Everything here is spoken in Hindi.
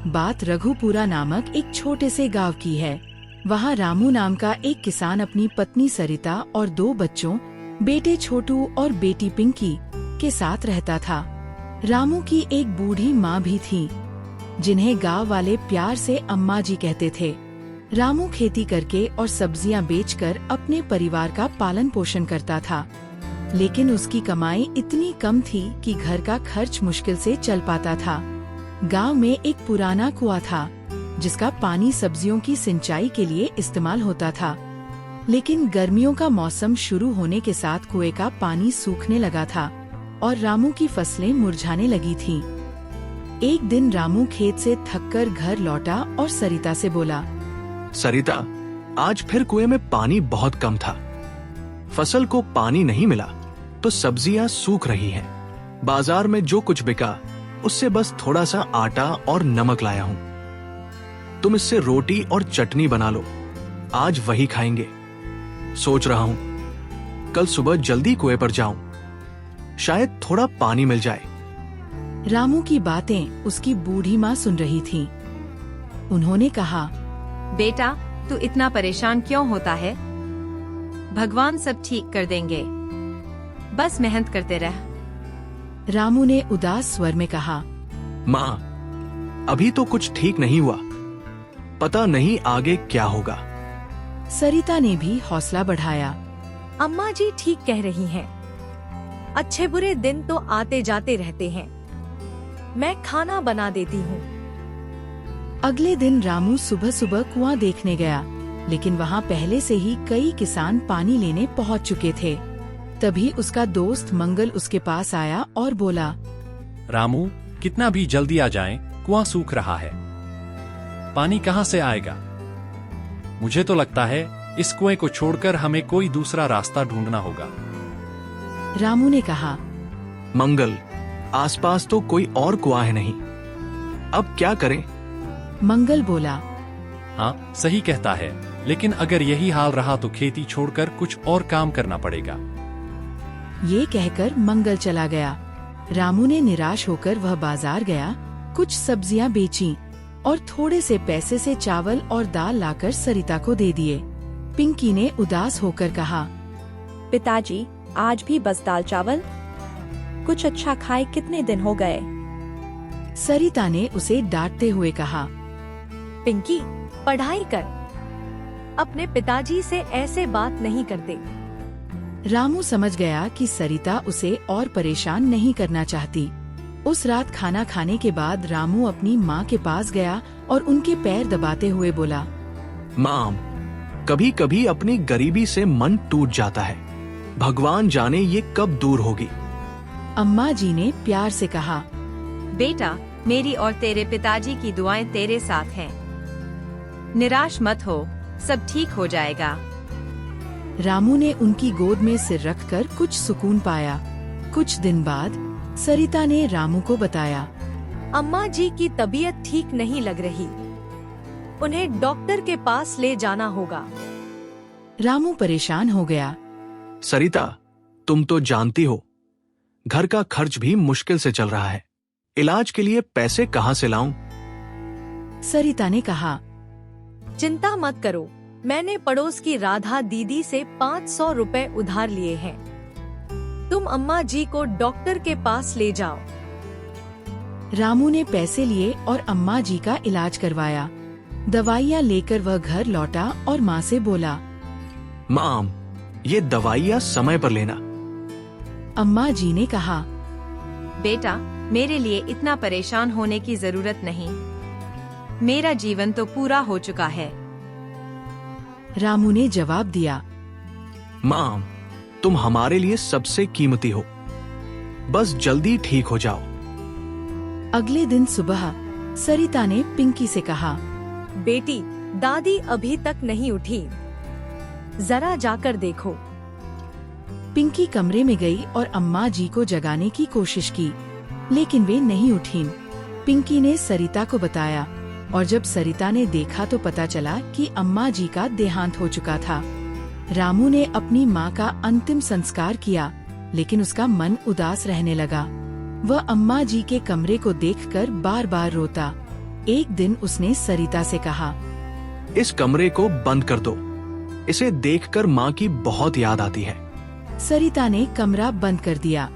बात रघुपुरा नामक एक छोटे से गांव की है। वहाँ रामू नाम का एक किसान अपनी पत्नी सरिता और 2 बच्चों, बेटे छोटू और बेटी पिंकी के साथ रहता था। रामू की एक बूढ़ी माँ भी थी, जिन्हें गांव वाले प्यार से अम्मा जी कहते थे। रामू खेती करके और सब्जियां बेचकर अपने परिवार का पालन पोषण करता था, लेकिन उसकी कमाई इतनी कम थी कि घर का खर्च मुश्किल से चल पाता था। गांव में एक पुराना कुआं था, जिसका पानी सब्जियों की सिंचाई के लिए इस्तेमाल होता था, लेकिन गर्मियों का मौसम शुरू होने के साथ कुएं का पानी सूखने लगा था और रामू की फसलें मुरझाने लगी थीं। एक दिन रामू खेत से थककर घर लौटा और सरिता से बोला, सरिता, आज फिर कुएं में पानी बहुत कम था। फसल को पानी नहीं मिला तो सब्जियां सूख रही हैं। बाजार में जो कुछ बिका उससे बस थोड़ा सा आटा और नमक लाया हूं। तुम इससे रोटी और चटनी बना लो, आज वही खाएंगे। सोच रहा हूं कल सुबह जल्दी कुएं पर जाऊं, शायद थोड़ा पानी मिल जाए। रामू की बातें उसकी बूढ़ी माँ सुन रही थी। उन्होंने कहा, बेटा, तू इतना परेशान क्यों होता है? भगवान सब ठीक कर देंगे, बस मेहनत करते रह। रामू ने उदास स्वर में कहा, माँ, अभी तो कुछ ठीक नहीं हुआ, पता नहीं आगे क्या होगा। सरिता ने भी हौसला बढ़ाया, अम्मा जी ठीक कह रही हैं। अच्छे बुरे दिन तो आते जाते रहते हैं, मैं खाना बना देती हूँ। अगले दिन रामू सुबह सुबह कुआं देखने गया, लेकिन वहाँ पहले से ही कई किसान पानी लेने पहुँच चुके थे। तभी उसका दोस्त मंगल उसके पास आया और बोला, रामू, कितना भी जल्दी आ जाएं, कुआं सूख रहा है। पानी कहाँ से आएगा? मुझे तो लगता है इस कुएं को छोड़कर हमें कोई दूसरा रास्ता ढूंढना होगा। रामू ने कहा, मंगल, आसपास तो कोई और कुआं है नहीं, अब क्या करें? मंगल बोला, हाँ, सही कहता है, लेकिन अगर यही हाल रहा तो खेती छोड़कर कुछ और काम करना पड़ेगा। ये कहकर मंगल चला गया। रामू ने निराश होकर वह बाजार गया, कुछ सब्जियां बेचीं और थोड़े से पैसे से चावल और दाल लाकर सरिता को दे दिए। पिंकी ने उदास होकर कहा, पिताजी, आज भी बस दाल चावल? कुछ अच्छा खाए कितने दिन हो गए। सरिता ने उसे डांटते हुए कहा, पिंकी, पढ़ाई कर, अपने पिताजी से ऐसे बात नहीं करते। रामू समझ गया कि सरिता उसे और परेशान नहीं करना चाहती। उस रात खाना खाने के बाद रामू अपनी माँ के पास गया और उनके पैर दबाते हुए बोला, माँ, कभी कभी अपनी गरीबी से मन टूट जाता है, भगवान जाने ये कब दूर होगी। अम्मा जी ने प्यार से कहा, बेटा, मेरी और तेरे पिताजी की दुआएं तेरे साथ हैं। निराश मत हो, सब ठीक हो जाएगा। रामू ने उनकी गोद में सिर रखकर कुछ सुकून पाया। कुछ दिन बाद सरिता ने रामू को बताया, अम्मा जी की तबीयत ठीक नहीं लग रही, उन्हें डॉक्टर के पास ले जाना होगा। रामू परेशान हो गया। सरिता, तुम तो जानती हो, घर का खर्च भी मुश्किल से चल रहा है, इलाज के लिए पैसे कहाँ से लाऊं? सरिता ने कहा, चिंता मत करो, मैंने पड़ोस की राधा दीदी से 500 रुपए उधार लिए हैं। तुम अम्मा जी को डॉक्टर के पास ले जाओ। रामू ने पैसे लिए और अम्मा जी का इलाज करवाया। दवाइयाँ लेकर वह घर लौटा और माँ से बोला, माँ, ये दवाइयाँ समय पर लेना। अम्मा जी ने कहा, बेटा, मेरे लिए इतना परेशान होने की जरूरत नहीं, मेरा जीवन तो पूरा हो चुका है। रामू ने जवाब दिया, माँ, तुम हमारे लिए सबसे कीमती हो, बस जल्दी ठीक हो जाओ। अगले दिन सुबह सरिता ने पिंकी से कहा, बेटी, दादी अभी तक नहीं उठी, जरा जाकर देखो। पिंकी कमरे में गई और अम्मा जी को जगाने की कोशिश की, लेकिन वे नहीं उठीं। पिंकी ने सरिता को बताया और जब सरिता ने देखा तो पता चला कि अम्मा जी का देहांत हो चुका था। रामू ने अपनी माँ का अंतिम संस्कार किया, लेकिन उसका मन उदास रहने लगा। वह अम्मा जी के कमरे को देखकर बार बार रोता। एक दिन उसने सरिता से कहा, इस कमरे को बंद कर दो। इसे देखकर माँ की बहुत याद आती है। सरिता ने कमरा बंद कर दिया।